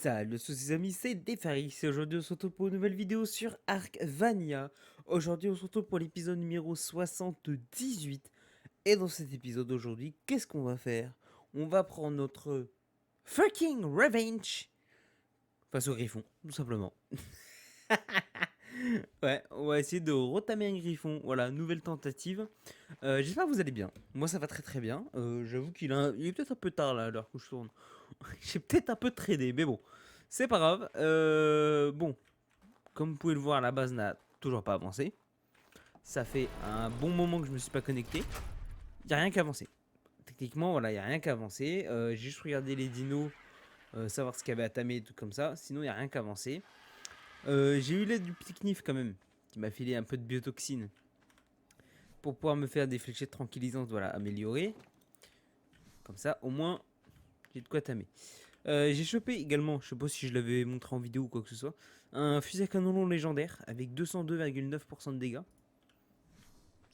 Salut à tous les amis, c'est Defaris et aujourd'hui on se retrouve pour une nouvelle vidéo sur Arcvania. Aujourd'hui on se retrouve pour l'épisode numéro 78 et dans cet épisode aujourd'hui, qu'est-ce qu'on va faire? On va prendre notre fucking revenge face au griffon, tout simplement. Ouais, on va essayer de retamer un griffon, voilà, nouvelle tentative. J'espère que vous allez bien, moi ça va très très bien. J'avoue il est peut-être un peu tard là à l'heure que je tourne. J'ai peut-être un peu tradé, mais bon, c'est pas grave. Bon, comme vous pouvez le voir, la base n'a toujours pas avancé. Ça fait un bon moment que je me suis pas connecté. Il n'y a rien qu'à avancer. Techniquement, voilà, il n'y a rien qu'à avancer. J'ai juste regardé les dinos, savoir ce qu'il y avait à tamer et tout comme ça. Sinon, il n'y a rien qu'à avancer. J'ai eu l'aide du petit Knif quand même, qui m'a filé un peu de biotoxine pour pouvoir me faire des fléchettes tranquillisantes, voilà, améliorées. Comme ça, au moins, j'ai de quoi tamer. J'ai chopé également, je sais pas si je l'avais montré en vidéo ou quoi que ce soit, un fusil à canon long légendaire avec 202,9% de dégâts.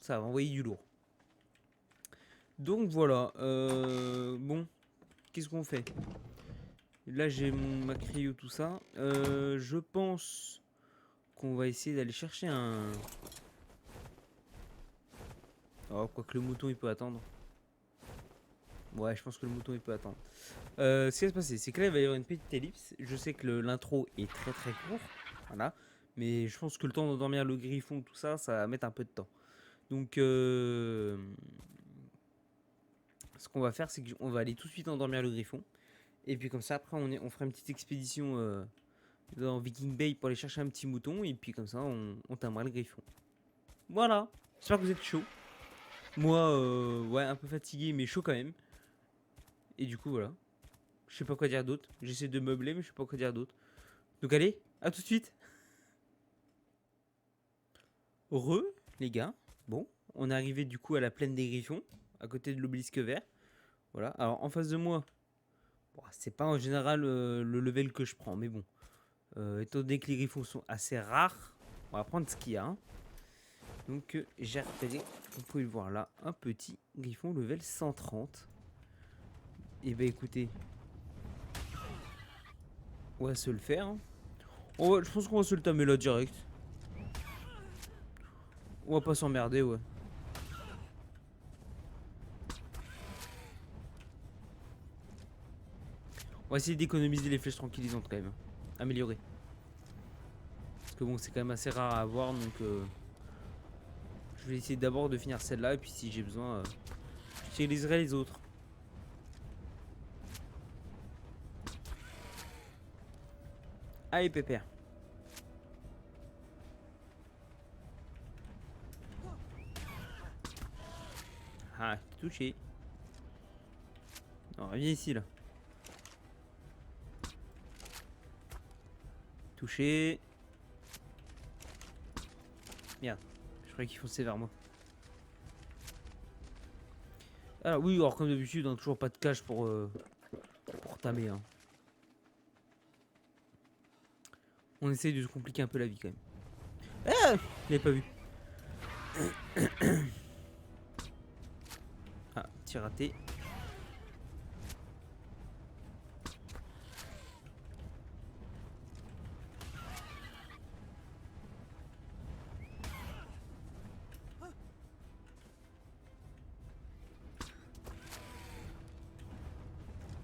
Ça va envoyer du lourd. Donc voilà, bon, qu'est-ce qu'on fait? Là j'ai ma cryo, tout ça. Je pense qu'on va essayer d'aller chercher un... Oh, quoique le mouton il peut attendre. Ouais, je pense que le mouton il peut attendre. Ce qui va se passer, c'est que là il va y avoir une petite ellipse. Je sais que l'intro est très très court. Voilà. Mais je pense que le temps d'endormir le griffon, tout ça, ça va mettre un peu de temps. Donc, ce qu'on va faire, c'est qu'on va aller tout de suite endormir le griffon. Et puis comme ça, après, on fera une petite expédition dans Viking Bay pour aller chercher un petit mouton. Et puis comme ça, on timera le griffon. Voilà. J'espère que vous êtes chaud. Moi, ouais, un peu fatigué, mais chaud quand même. Et du coup, voilà. Je sais pas quoi dire d'autre. J'essaie de meubler, mais je sais pas quoi dire d'autre. Donc allez, à tout de suite. Re, les gars. Bon, on est arrivé du coup à la plaine des griffons, à côté de l'obélisque vert. Voilà. Alors en face de moi, bon, c'est pas en général le level que je prends, mais bon. Étant donné que les griffons sont assez rares, on va prendre ce qu'il y a. Hein. Donc j'ai repéré, vous pouvez le voir là, un petit griffon level 130. Et bah écoutez, on va se le faire. Hein. Je pense qu'on va se le tamer là direct. On va pas s'emmerder, ouais. On va essayer d'économiser les flèches tranquillisantes quand même. Hein. Améliorer. Parce que bon, c'est quand même assez rare à avoir, donc je vais essayer d'abord de finir celle-là, et puis si j'ai besoin, j'utiliserai les autres. Allez, pépère. Ah, t'es touché. Non, viens ici, là. Touché. Merde, je croyais qu'il fonçait vers moi. Ah oui, alors comme d'habitude, hein, toujours pas de cache pour tamer. Hein. On essaye de se compliquer un peu la vie quand même. Ah, je l'avais pas vu. Ah, tir raté.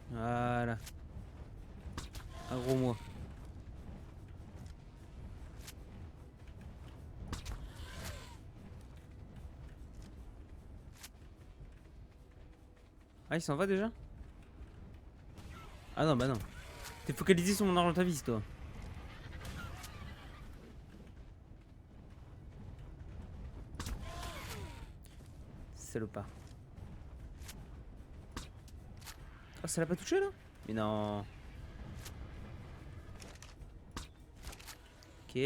Voilà. Un gros moi. Ah, il s'en va déjà? Ah non, bah non. T'es focalisé sur mon argent ta vie, toi. Salopard. Ah, ça l'a pas touché là? Mais non. Ok.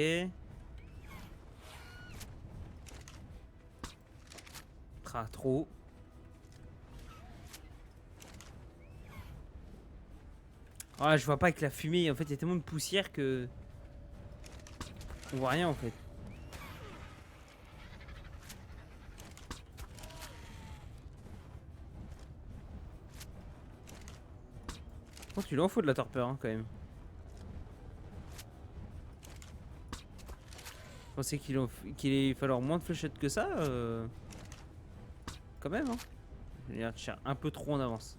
Trop. Ah, je vois pas avec la fumée. En fait, il y a tellement de poussière que. On voit rien en fait. Oh, tu lui en faut de la torpeur hein, quand même. pensais qu'il allait falloir moins de fléchettes que ça. Quand même, hein. Je veux dire, tu tires un peu trop en avance.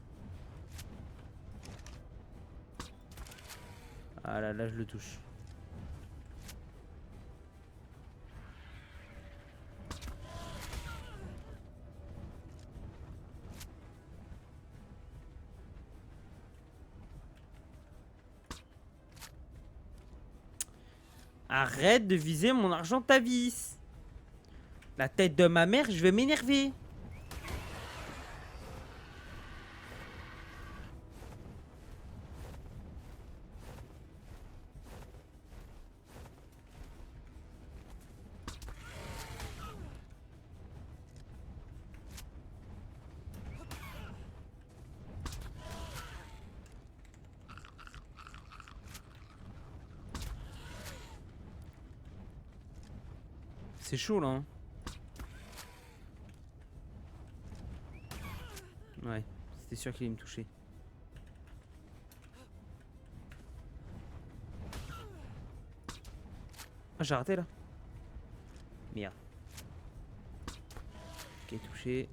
Ah là, là, je le touche. Arrête de viser mon argent ta vis. La tête de ma mère, je vais m'énerver. C'est chaud là. Hein. Ouais, c'était sûr qu'il allait me toucher. Ah, j'ai raté là. Merde. Ok, touché.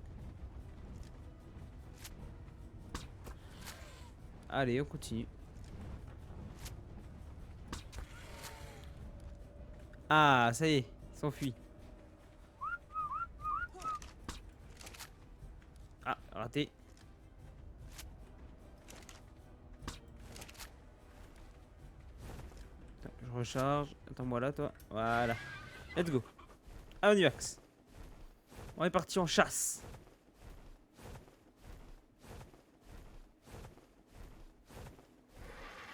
Allez, on continue. Ah, ça y est, il s'enfuit. Ah, raté. Attends, je recharge. Attends-moi là, toi. Voilà. Let's go. Ah, on y va. On est parti en chasse.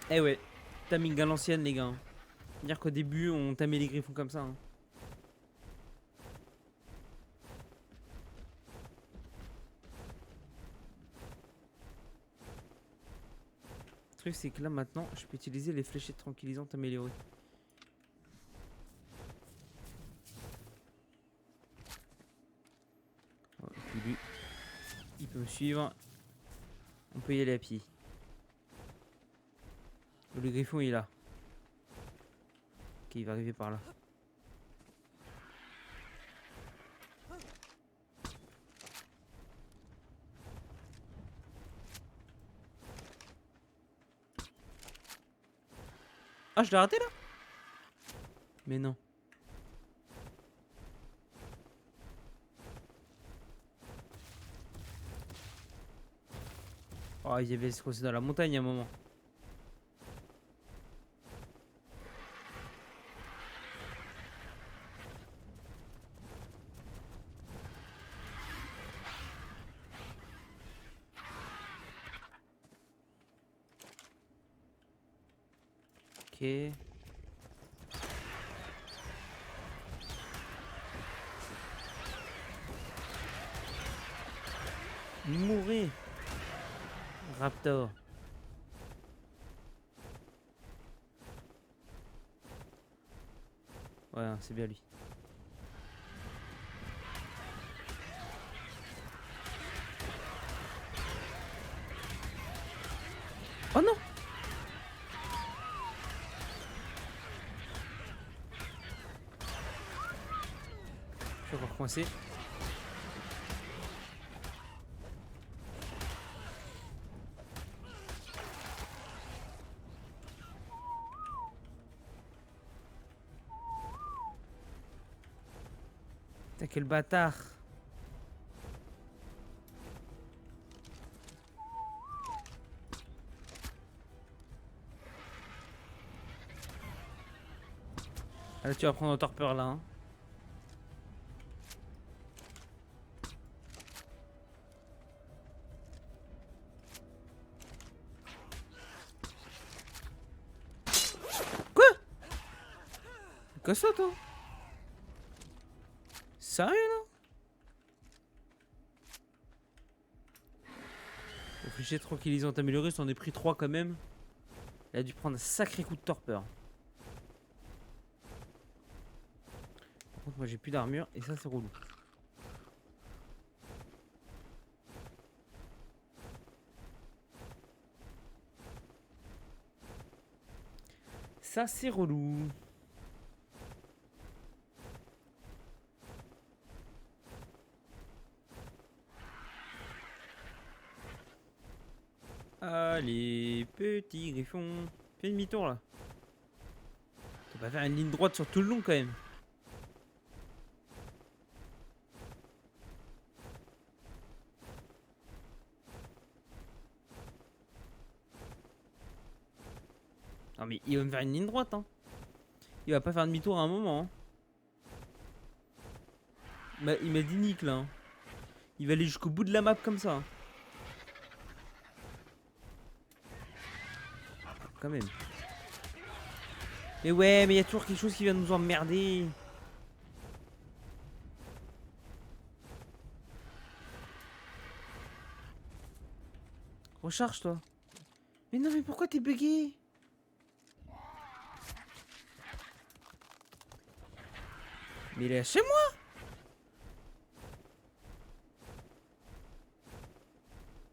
Eh ouais, timing à l'ancienne, les gars. Dire qu'au début, on tamait les griffons comme ça. Hein. Le truc, c'est que là, maintenant, je peux utiliser les fléchettes tranquillisantes améliorées. Oh, lui, il peut me suivre. On peut y aller à pied. Le griffon, il est là. Ok, il va arriver par là. Ah, je l'ai raté là? Mais non. Oh, il y avait ce qu'on dans la montagne à un moment. Ok. Mourir. Raptor. Ouais, c'est bien lui. Oh non! Je suis encore coincé. Putain, quel bâtard! Ah, là, tu vas prendre un torpeur là. Hein. Quoi? Qu'est-ce que ça, toi? Sérieux, là? Fléchette tranquillisante améliorée, j'en ai pris 3 quand même. Il a dû prendre un sacré coup de torpeur. Par contre, moi j'ai plus d'armure et ça c'est relou. Ça c'est relou. Allez, petit griffon. Fais demi-tour là. Tu vas faire une ligne droite sur tout le long quand même. Non mais il va me faire une ligne droite hein. Il va pas faire demi-tour à un moment hein. Il m'a dit Nick là hein. Il va aller jusqu'au bout de la map comme ça hein. Quand même. Mais ouais, mais il y a toujours quelque chose qui vient nous emmerder. Recharge toi. Mais non mais pourquoi t'es bugué? Mais il est chez moi.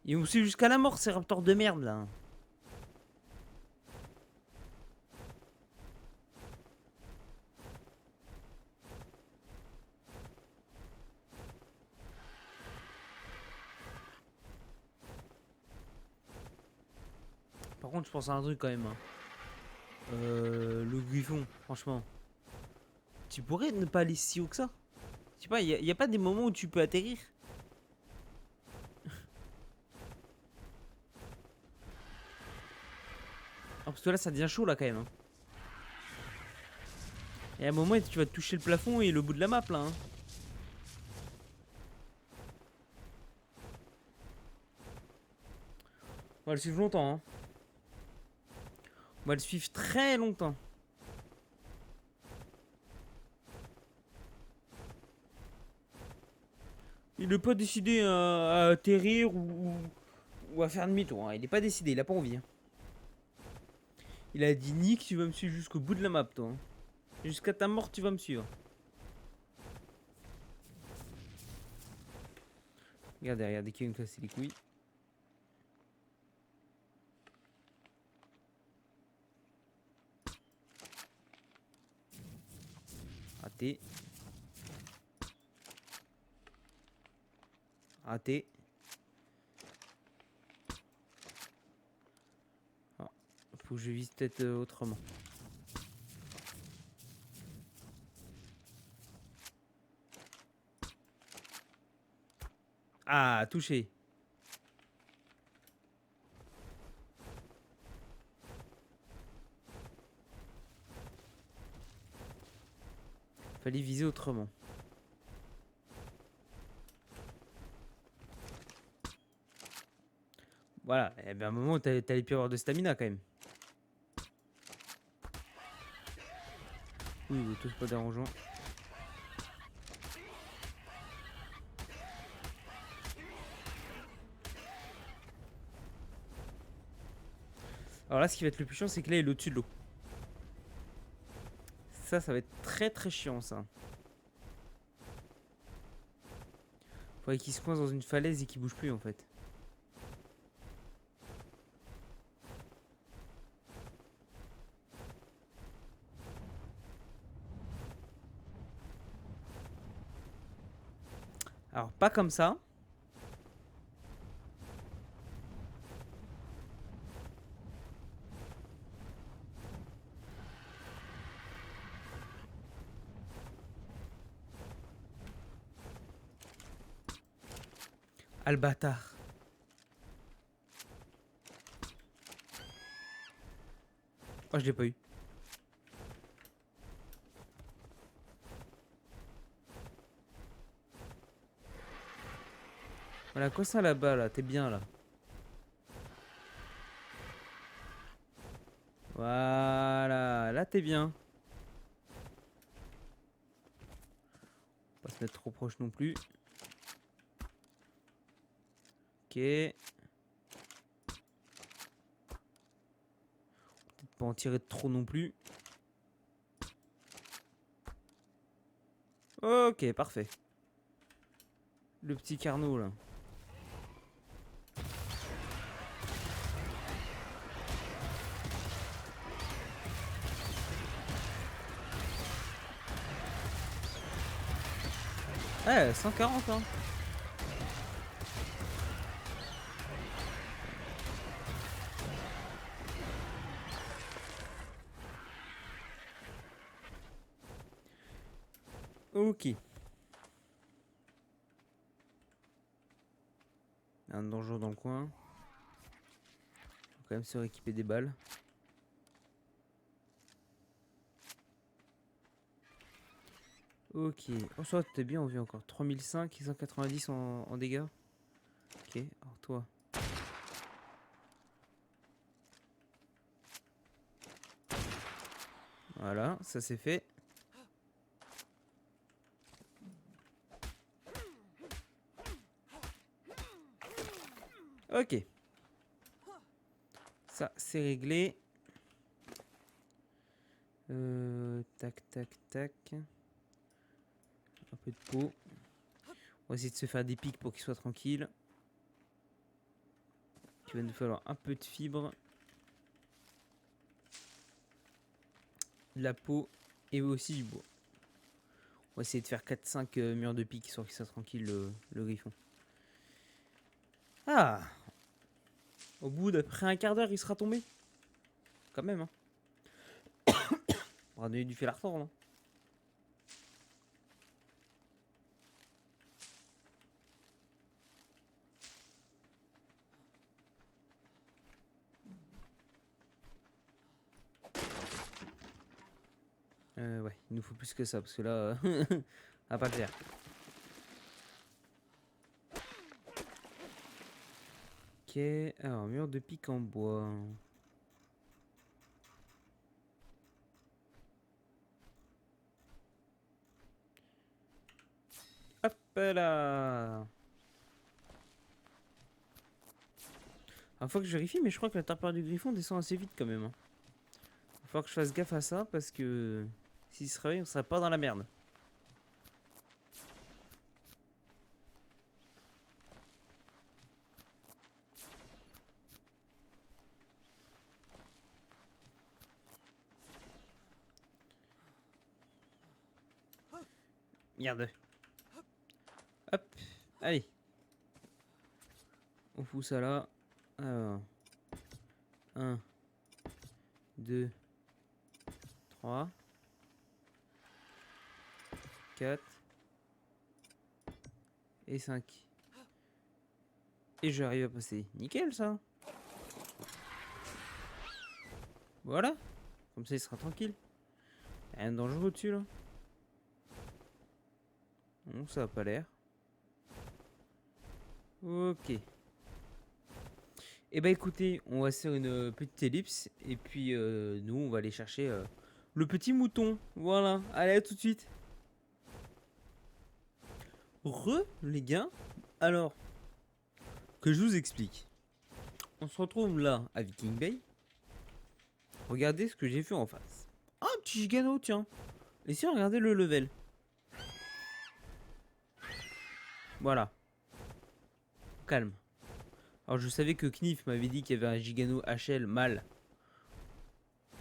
Ils vont suivre jusqu'à la mort ces raptors de merde là. Par contre je pense à un truc quand même hein. Le griffon, franchement. Tu pourrais ne pas aller si haut que ça. Je sais pas, y a pas des moments où tu peux atterrir? Ah, parce que là ça devient chaud là quand même hein. Et à un moment tu vas toucher le plafond et le bout de la map là hein. On va le suivre longtemps hein. On va le suivre très longtemps. Il n'est pas décidé à atterrir ou à faire demi-tour hein. Il n'est pas décidé, il a pas envie hein. Il a dit Nick, tu vas me suivre jusqu'au bout de la map toi hein. Jusqu'à ta mort tu vas me suivre. Regardez qui va me casser les couilles. Raté. Raté. Ah, faut que je vise peut-être autrement. Ah, touché. Fallait viser autrement. Voilà, et bien à un moment t'allais plus avoir de stamina quand même. Oui, tout c'est pas dérangeant. Alors là, ce qui va être le plus chiant, c'est que là, il est au-dessus de l'eau. Ça va être très très chiant ça. Faudrait qu'il se coince dans une falaise et qu'il bouge plus en fait. Alors pas comme ça. Ah le bâtard. Oh je l'ai pas eu. Voilà quoi ça là-bas là, t'es bien là. Voilà, là t'es bien. Pas se mettre trop proche non plus. Ok. Peut-être pas en tirer de trop non plus. Ok, parfait. Le petit Carnot là. Ouais, 140 hein. Ok. Un donjon dans le coin. Faut quand même se rééquiper des balles. Ok. Oh, ça, t'es bien en vie encore. 3005 et 190 en dégâts. Ok. Alors, toi. Voilà, ça c'est fait. Ok. Ça, c'est réglé. Tac, tac, tac. Un peu de peau. On va essayer de se faire des pics pour qu'il soit tranquille. Il va nous falloir un peu de fibres. De la peau et aussi du bois. On va essayer de faire 4-5 murs de pique histoire qu'il soit tranquille le griffon. Ah! Au bout d'après un quart d'heure, il sera tombé. Quand même, hein. On va donner du fil à retordre, hein. Ouais, il nous faut plus que ça parce que là, on va pas le faire. Ok, alors mur de pique en bois. Hop là! Il faut que je vérifie, mais je crois que la température du griffon descend assez vite quand même, hein. Il va falloir que je fasse gaffe à ça parce que s'il se réveille, on serait pas dans la merde. Merde. Hop, allez. On fout ça là. Alors, 1, 2, 3, 4 et 5. Et j'arrive à passer. Nickel ça. Voilà. Comme ça il sera tranquille. Rien de dangereux au-dessus là. Non, ça a pas l'air. Ok. Et bah écoutez, on va se faire une petite ellipse. Et puis nous on va aller chercher le petit mouton. Voilà. Allez, à tout de suite. Les gars. Alors, que je vous explique. On se retrouve là à Viking Bay. Regardez ce que j'ai fait en face. Ah, un petit gigano, tiens. Et si on regardait le level. Voilà. Calme. Alors je savais que Knif m'avait dit qu'il y avait un gigano HL mâle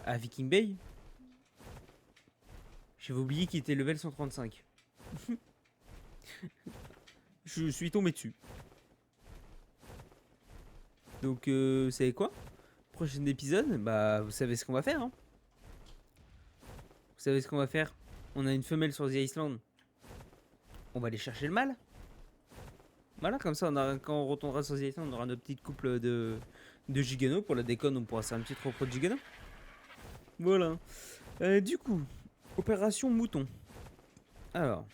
à Viking Bay. J'avais oublié qu'il était level 135. Je suis tombé dessus. Donc vous savez quoi? Prochain épisode, bah vous savez ce qu'on va faire, hein. Vous savez ce qu'on va faire? On a une femelle sur The Island. On va aller chercher le mâle. Voilà, comme ça, quand on retournera sur The Island, on aura notre petite couple de gigano. Pour la déconne, on pourra faire un petit repos de gigano. Voilà. Du coup, opération mouton. Alors,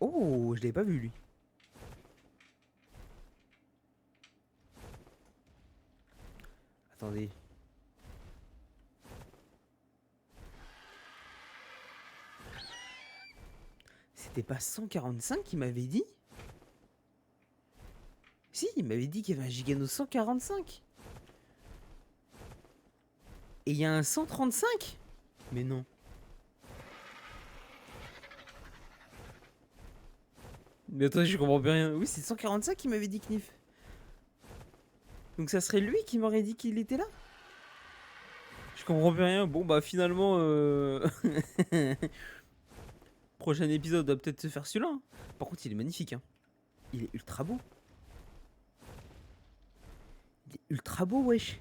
oh, je l'avais pas vu lui. Attendez. C'était pas 145 qu'il m'avait dit? Si, il m'avait dit qu'il y avait un Gigano 145. Et il y a un 135? Mais non. Mais attends, je comprends plus rien. Oui, c'est 145 qui m'avait dit Knif. Donc ça serait lui qui m'aurait dit qu'il était là? Je comprends plus rien. Bon, bah finalement... Prochain épisode doit peut-être se faire celui-là, hein. Par contre, il est magnifique, hein. Il est ultra beau. Il est ultra beau, wesh.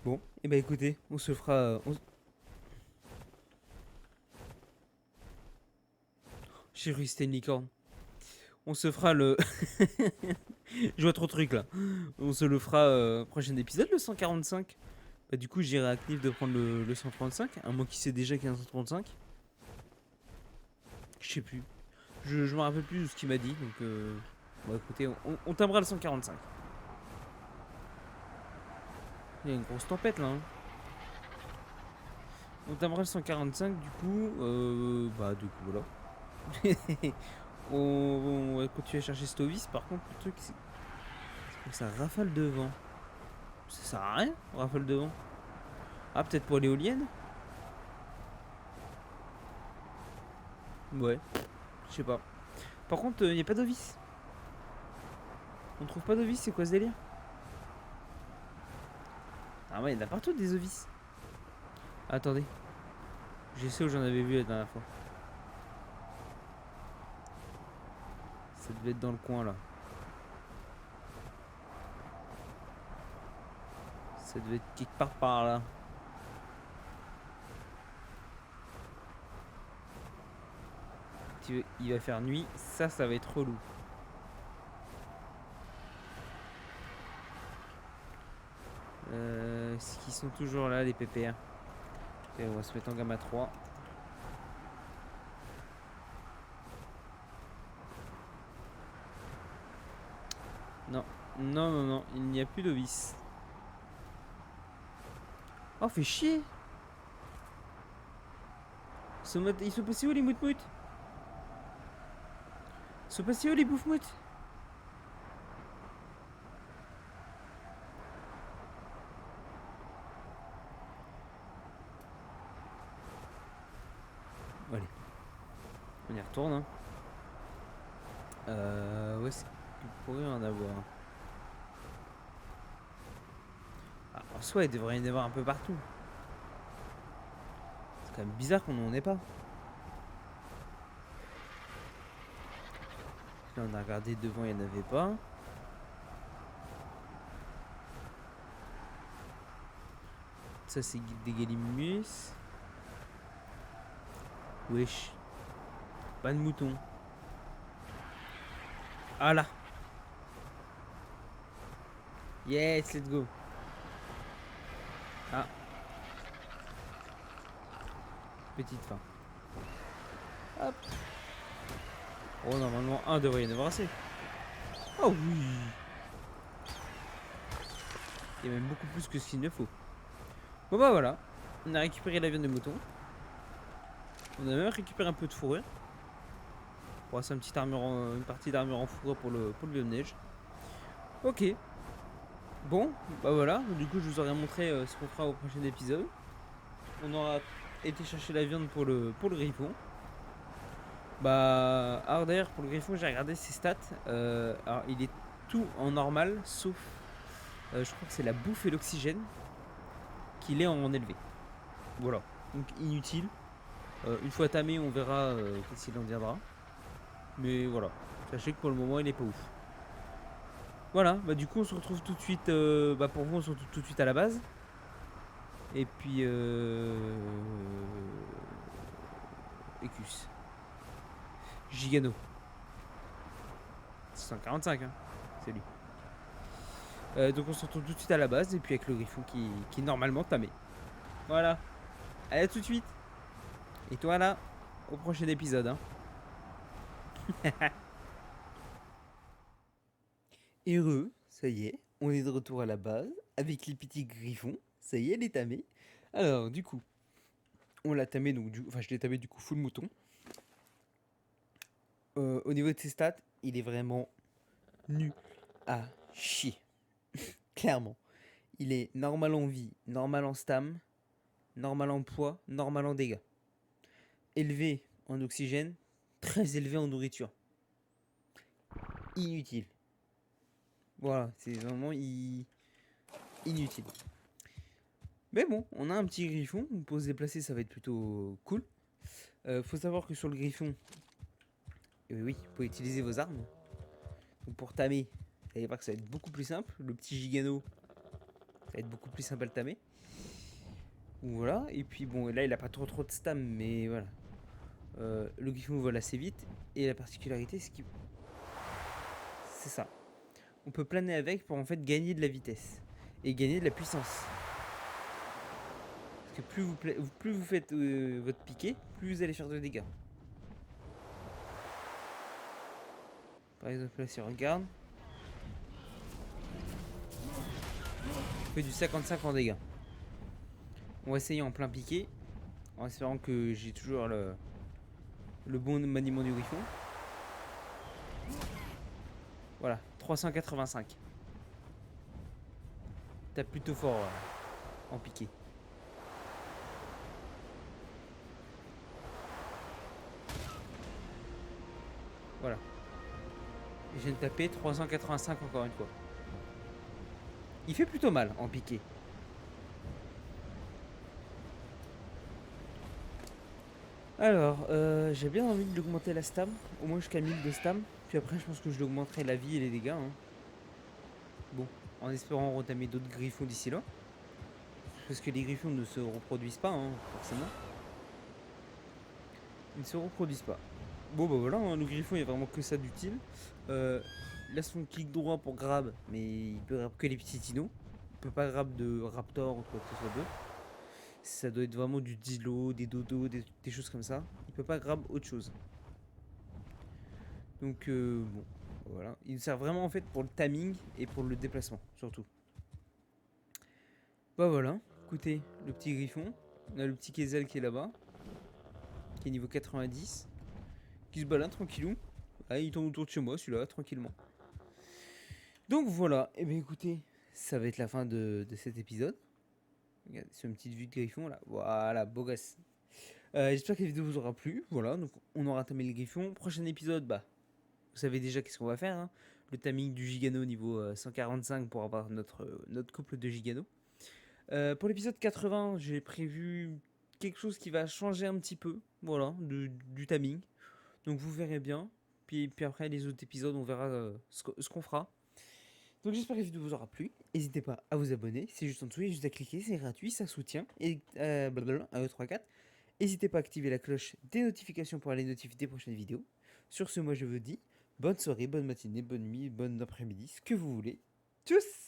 Bon, et bah écoutez, on se fera... J'ai cru que c'était une licorne. On se fera le... Je vois trop de trucs là. On se le fera prochain épisode, le 145. Bah, du coup, j'irai à Knif de prendre le 135. À moi qui sais déjà qu'il y a un 135. Je sais plus. Je me rappelle plus de ce qu'il m'a dit. Donc, bon, écoutez, on timbrera le 145. Il y a une grosse tempête là. Hein. On timbrera le 145. Du coup, bah, du coup, voilà. on va continuer à chercher Stovis. Par contre, le truc, c'est que ça rafale devant. Ça sert à rien, rafale devant. Ah, peut-être pour l'éolienne. Ouais, je sais pas. Par contre, il n'y a pas d'ovis. On trouve pas d'ovis, c'est quoi ce délire? Ah ouais, il y en a partout des ovis. Attendez. Je sais où j'en avais vu la dernière fois. Ça devait être dans le coin là. Ça devait être quelque part par là. Il va faire nuit. Ça va être relou. Est-ce qu'ils sont toujours là, les PPR? Ok, on va se mettre en gamma 3. Non, non, non, non, il n'y a plus d'ovis. Oh, fait chier! Ils sont passés où les moutmout? Ils sont passés où les bouffmout? Allez, on y retourne. Hein. Où est-ce qu'il pourrait en avoir? Ah, en soi, il devrait y en avoir un peu partout. C'est quand même bizarre qu'on n'en ait pas. Là, on a regardé devant, il n'y en avait pas. Ça, c'est des Gallimimus. Wesh. Pas de mouton. Ah là. Yes, let's go. Ah. Petite fin. Hop. Oh, normalement, un devrait y en avoir assez. Oh oui. Il y a même beaucoup plus que ce qu'il ne faut. Bon bah voilà. On a récupéré la viande de mouton. On a même récupéré un peu de fourrure. Pour passer une partie d'armure en fourrure pour le biome neige. Ok. Bon, bah voilà. Du coup, je vous aurais montré ce qu'on fera au prochain épisode. On aura été chercher la viande pour le griffon. Bah, alors d'ailleurs, pour le griffon, j'ai regardé ses stats. Alors, il est tout en normal, sauf, je crois que c'est la bouffe et l'oxygène qu'il est en élevé. Voilà. Donc, inutile. Une fois tamé, on verra qu'est-ce qu'il en viendra. Mais voilà. Sachez que pour le moment, il n'est pas ouf. Voilà. Bah, du coup, on se retrouve tout de suite. Bah, pour vous, on se retrouve tout de suite à la base. Et puis, Écus. Gigano. 145, hein. C'est lui. Donc on se retrouve tout de suite à la base et puis avec le griffon qui normalement tamé. Voilà. Allez, à tout de suite. Et toi là, au prochain épisode. Hein. Heureux, ça y est, on est de retour à la base avec les petits griffons. Ça y est, elle est tamée. Alors du coup, on l'a tamé donc enfin je l'ai tamé du coup full mouton. Au niveau de ses stats, il est vraiment nu à chier. Clairement. Il est normal en vie, normal en stam, normal en poids, normal en dégâts. Élevé en oxygène, très élevé en nourriture. Inutile. Voilà, c'est vraiment inutile. Mais bon, on a un petit griffon. Pour se déplacer, ça va être plutôt cool. Faut savoir que sur le griffon, oui, vous pouvez utiliser vos armes. Donc pour tamer, vous allez voir que ça va être beaucoup plus simple. Le petit gigano, ça va être beaucoup plus simple à le tamer. Voilà, et puis bon, là il a pas trop de stam, mais voilà. Le griffon vole assez vite. Et la particularité, c'est ça. On peut planer avec pour en fait gagner de la vitesse. Et gagner de la puissance. Parce que plus vous faites votre piqué, plus vous allez faire de dégâts. Par exemple là si on regarde, on fait du 55 en dégâts. On va essayer en plein piqué, en espérant que j'ai toujours le bon maniement du griffon. Voilà, 385. Tape plutôt fort en piqué. Voilà. Et je viens de taper 385 encore une fois. Il fait plutôt mal en piqué. Alors, j'ai bien envie de l'augmenter la stam, au moins jusqu'à 1000 de stam. Puis après, je pense que je l'augmenterai la vie et les dégâts. Hein. Bon, en espérant retamer d'autres griffons d'ici là. Parce que les griffons ne se reproduisent pas, hein, forcément. Ils ne se reproduisent pas. Bon bah voilà, hein, le griffon il y a vraiment que ça d'utile. Là son clic droit pour grab, mais il peut grab que les petits dinos. Il peut pas grab de raptor ou quoi que ce soit d'autre. Ça doit être vraiment du dilo, des dodos, des choses comme ça. Il peut pas grab autre chose. Donc bon, voilà. Il sert vraiment en fait pour le timing et pour le déplacement, surtout. Bah voilà, écoutez, le petit griffon. On a le petit Kezel qui est là-bas, qui est niveau 90, qui se balade tranquillou. Ah, il tourne autour de chez moi, celui-là, tranquillement. Donc voilà, et bien écoutez, ça va être la fin de cet épisode. Regardez, sur une petite vue de griffon là. Voilà, beau gosse. J'espère que la vidéo vous aura plu. Voilà, donc on aura tamé le griffon. Prochain épisode, bah, vous savez déjà qu'est-ce qu'on va faire. Hein. Le timing du Gigano niveau 145 pour avoir notre couple de Gigano. Pour l'épisode 80, j'ai prévu quelque chose qui va changer un petit peu. Voilà, du timing. Donc vous verrez bien. Puis après, les autres épisodes, on verra ce qu'on fera. Donc j'espère que la vidéo vous aura plu. N'hésitez pas à vous abonner. C'est juste en dessous, il y a juste à cliquer, c'est gratuit, ça soutient. Et blablabla, 1, 2, 3, 4. N'hésitez pas à activer la cloche des notifications pour aller notifier des prochaines vidéos. Sur ce, moi je vous dis bonne soirée, bonne matinée, bonne nuit, bon après-midi, ce que vous voulez. Tchuss!